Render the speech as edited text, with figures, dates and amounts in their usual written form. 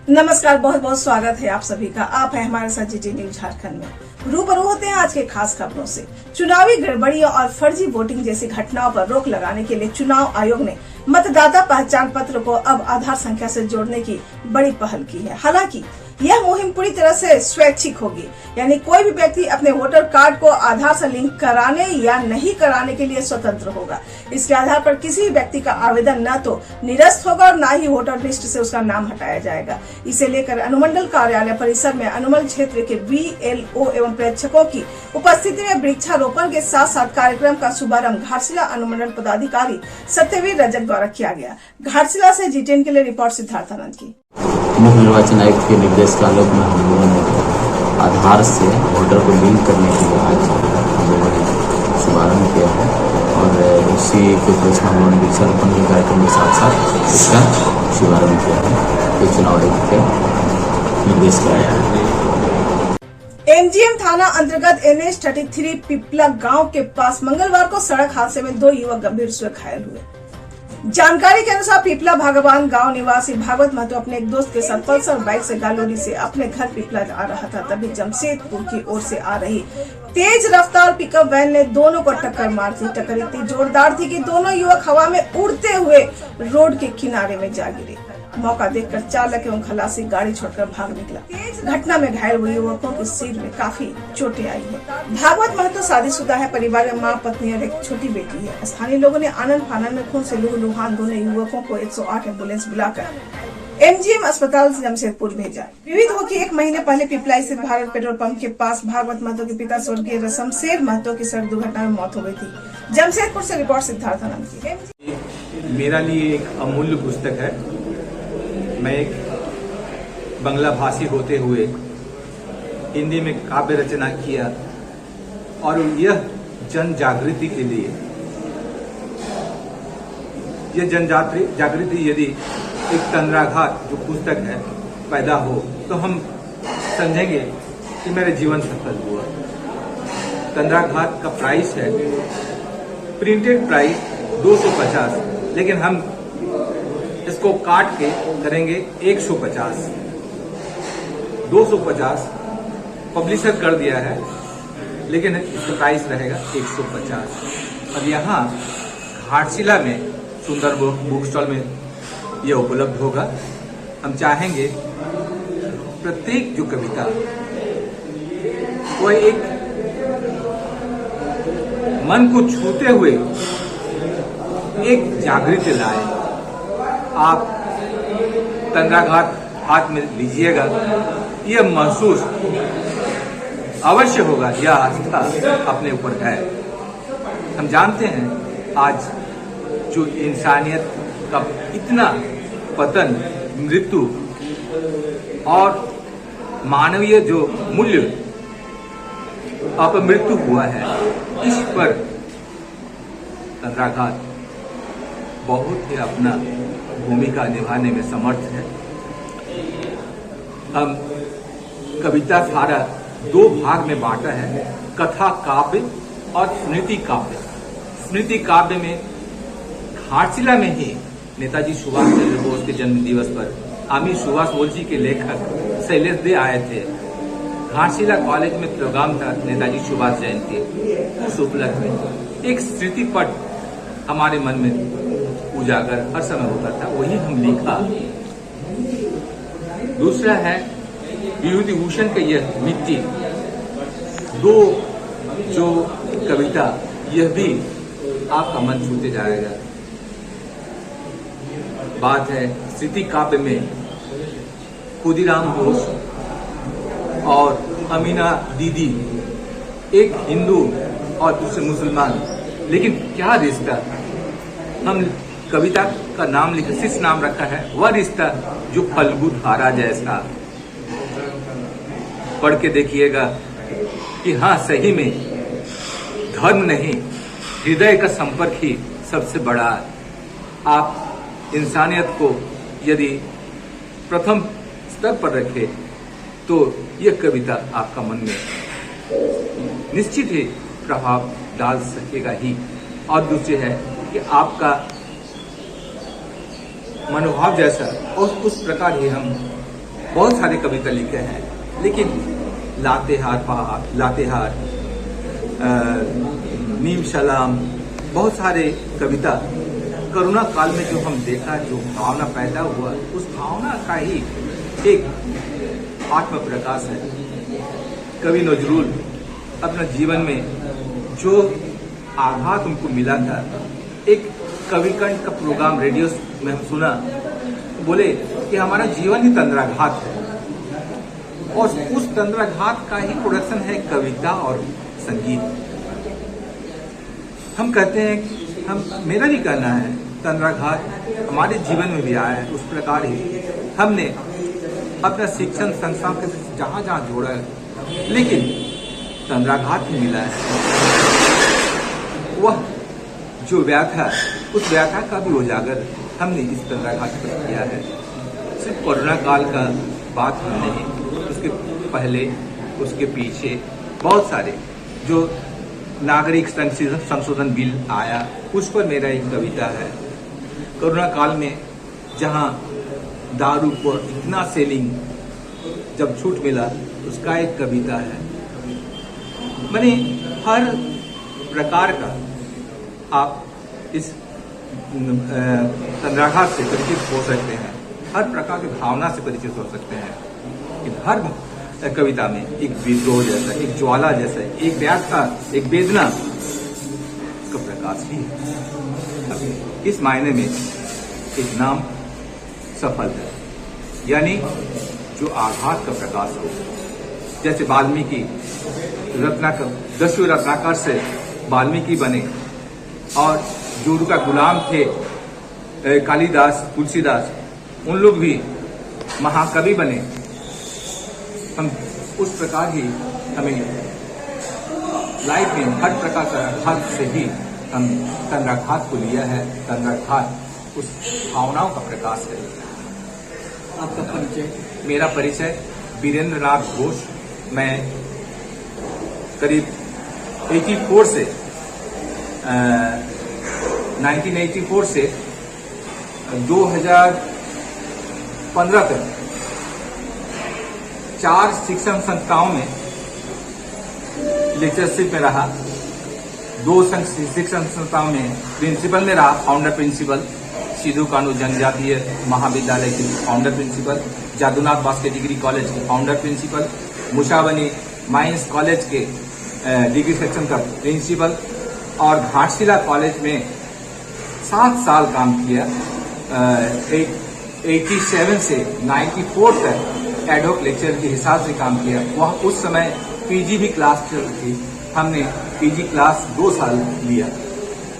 नमस्कार, बहुत बहुत स्वागत है आप सभी का। आप हैं हमारे साथ जीटी न्यूज झारखंड में। रूबरू होते हैं आज के खास खबरों से। चुनावी गड़बड़ियों और फर्जी वोटिंग जैसी घटनाओं पर रोक लगाने के लिए चुनाव आयोग ने मतदाता पहचान पत्र को अब आधार संख्या से जोड़ने की बड़ी पहल की है। हालांकि यह मुहिम पूरी तरह से स्वैच्छिक होगी, यानी कोई भी व्यक्ति अपने वोटर कार्ड को आधार से लिंक कराने या नहीं कराने के लिए स्वतंत्र होगा। इसके आधार पर किसी भी व्यक्ति का आवेदन न तो निरस्त होगा और न ही वोटर लिस्ट से उसका नाम हटाया जाएगा। इसे लेकर अनुमंडल कार्यालय परिसर में अनुमंडल क्षेत्र के BLO एवं प्रेक्षकों की उपस्थिति में वृक्षारोपण के साथ साथ कार्यक्रम का शुभारंभ घाटशिला अनुमंडल पदाधिकारी सत्यवीर रजक द्वारा किया गया। घाटशिला से GTN के लिए रिपोर्ट सिद्धार्थ आनंद की। मुख्य निर्वाचन आयुक्त के निर्देश के आलोक में हम लोगों ने आधार से वोटर को लिंक करने के लिए आज हम लोगों ने शुभारंभ किया है और उसी के उपलक्ष्य में हम लोगों ने वृक्षारोपण के कार्यक्रम के साथ साथ इसका शुभारंभ किया है। ये चुनाव आयुक्त के निर्देश के आया है। MGM थाना अंतर्गत NH33 पिपला गांव के पास मंगलवार को सड़क हादसे में 2 युवक गंभीर रूप से घायल हुए। जानकारी के अनुसार पिपला भगवान गांव निवासी भागवत महतो अपने एक दोस्त के साथ पल्सर बाइक से गालोरी से अपने घर पिपला आ रहा था। तभी जमशेदपुर की ओर से आ रही तेज रफ्तार पिकअप वैन ने दोनों को टक्कर मार दी। टक्कर इतनी जोरदार थी कि दोनों युवक हवा में उड़ते हुए रोड के किनारे में जा गिरे। मौका देखकर चालक एवं खलासी गाड़ी छोड़कर भाग निकला। घटना में घायल हुए युवकों के सिर में काफी चोटें आई है। भागवत महतो शादीशुदा है। परिवार में मां, पत्नी और एक छोटी बेटी है। स्थानीय लोगों ने आनंद फानंद में खून से लहूलुहान दोनों युवकों को 108 एम्बुलेंस बुलाकर MGM अस्पताल से जमशेदपुर भेजा। विविध हो कि 1 महीने पहले पिपला स्थित भारत पेट्रोल पंप के पास भागवत महतो के पिता स्वर्गीय रसमशेर महतो की सड़क दुर्घटना में मौत हो गई थी। जमशेदपुर से रिपोर्ट सिद्धार्थ आनंद की। मेरा लिए एक अमूल्य पुस्तक है। मैं एक बंगला भाषी होते हुए हिंदी में काव्य रचना किया और यह जन जागृति के लिए, यह जन जागृति यदि एक तंद्राघात जो पुस्तक है पैदा हो तो हम समझेंगे कि मेरा जीवन सफल हुआ। तंद्राघात का प्राइस है, प्रिंटेड प्राइस 250, लेकिन हम इसको काट के करेंगे 150। 250 पब्लिशर कर दिया है, लेकिन इसका प्राइस रहेगा 150। और यहाँ घाटशिला में सुंदर बुक स्टॉल में यह उपलब्ध होगा। हम चाहेंगे प्रत्येक जो कविता वह एक मन को छूते हुए एक जागृति लाए। आप तंद्राघात हाथ में लीजिएगा, यह महसूस अवश्य होगा, यह आस्था अपने ऊपर है। हम जानते हैं आज जो इंसानियत का इतना पतन, मृत्यु और मानवीय जो मूल्य अपमृत्यु हुआ है, इस पर तंद्राघात बहुत ही अपना भूमिका निभाने में समर्थ है। हम कविता सारा 2 भाग में बांटा है, कथा काव्य और स्मृति काव्य। स्मृति काव्य में घाटशिला में ही नेताजी सुभाष चंद्र बोस के जन्म दिवस पर आमी सुभाष बोस जी के लेखक शैलेश दे आए थे। घाटशिला कॉलेज में प्रोग्राम था नेताजी सुभाष जयंती। उस उपलक्ष्य में एक स्मृति पट हमारे मन में उजागर हर समय होता था, वही हम लिखा। दूसरा है विभूति भूषण का यह मिट्टी, 2 जो कविता, यह भी आपका मन छूते जाएगा। बात है स्मृति काव्य में खुदीराम बोस और अमीना दीदी, एक हिंदू और दूसरे मुसलमान, लेकिन क्या रिश्ता। हम कविता का नाम लिखा, शिष्य नाम रखा है, वह रिश्ता जो फल्गु धारा जैसा। पढ़ के देखिएगा कि हाँ, सही में धर्म नहीं, हृदय का संपर्क ही सबसे बड़ा। आप इंसानियत को यदि प्रथम स्तर पर रखे तो यह कविता आपका मन में निश्चित ही प्रभाव डाल सकेगा ही। और दूसरी है कि आपका मनोभाव जैसा और उस प्रकार ही हम बहुत सारे कविता लिखे हैं, लेकिन लातेहार पहाड़, लातेहार, नीम सलाम, बहुत सारे कविता कोरोना काल में जो हम देखा, जो भावना पैदा हुआ, उस भावना का ही एक आत्म प्रकाश है। कवि नजरुल अपने जीवन में जो आघात उनको मिला था, एक कविकंठ का प्रोग्राम रेडियो में हम सुना, बोले कि हमारा जीवन ही तंद्राघात है, और उस तंद्राघात का ही प्रोडक्शन है कविता और संगीत। हम कहते हैं कि मेरा भी कहना है, तंद्राघात हमारे जीवन में भी आया है। उस प्रकार ही हमने अपना शिक्षण संस्थान के जहां जहां जोड़ा है, लेकिन तंद्राघात भी मिला है। वह जो व्याथा, उस व्याथा का भी उजागर हमने इस तंद्राघात पर किया है। सिर्फ कोरोना काल का बात हम नहीं, उसके पहले, उसके पीछे बहुत सारे जो नागरिक संशोधन बिल आया, उस पर मेरा एक कविता है। कोरोना काल में जहां दारू को इतना सेलिंग जब छूट मिला, उसका एक कविता है। मैंने हर प्रकार का आप इस तंद्राघात से परिचित हो सकते हैं, हर प्रकार की भावना से परिचित हो सकते हैं। कि हर कविता में एक विद्रोह जैसा, एक ज्वाला जैसा, एक व्याख्या, एक वेदना का प्रकाश ही है। इस मायने में एक नाम सफल है, यानी जो आघात का प्रकाश हो। जैसे वाल्मीकि रत्नाकर, 10वें रत्नाकर से वाल्मीकि बने, और जो उनका गुलाम थे कालिदास, तुलसीदास, उन लोग भी महाकवि बने। हम उस प्रकार ही हमें लाइफ में हर प्रकार का आघात से ही हम तंद्राघात को लिया है। तंद्राघात उस भावनाओं का प्रकाश है। आपका परिचय? मेरा परिचय वीरेंद्र नाथ घोष। मैं करीब 84 से 1984 से 2015 तक 4 शिक्षण संस्थाओं में लेक्चरशिप में रहा। 2 शिक्षण संस्थाओं में प्रिंसिपल में रहा, फाउंडर प्रिंसिपल, सिद्धू कानू जनजातीय महाविद्यालय के founder principal, Jadunath Baske degree college के फाउंडर प्रिंसिपल, मुशाबनी माइंस कॉलेज के डिग्री सेक्शन का प्रिंसिपल, और घाटशिला कॉलेज में 7 साल काम किया। 87 से 94 तक एडहोक लेक्चर के हिसाब से काम किया। वह उस समय पीजी भी क्लास चल रही थी, हमने पीजी क्लास 2 साल लिया।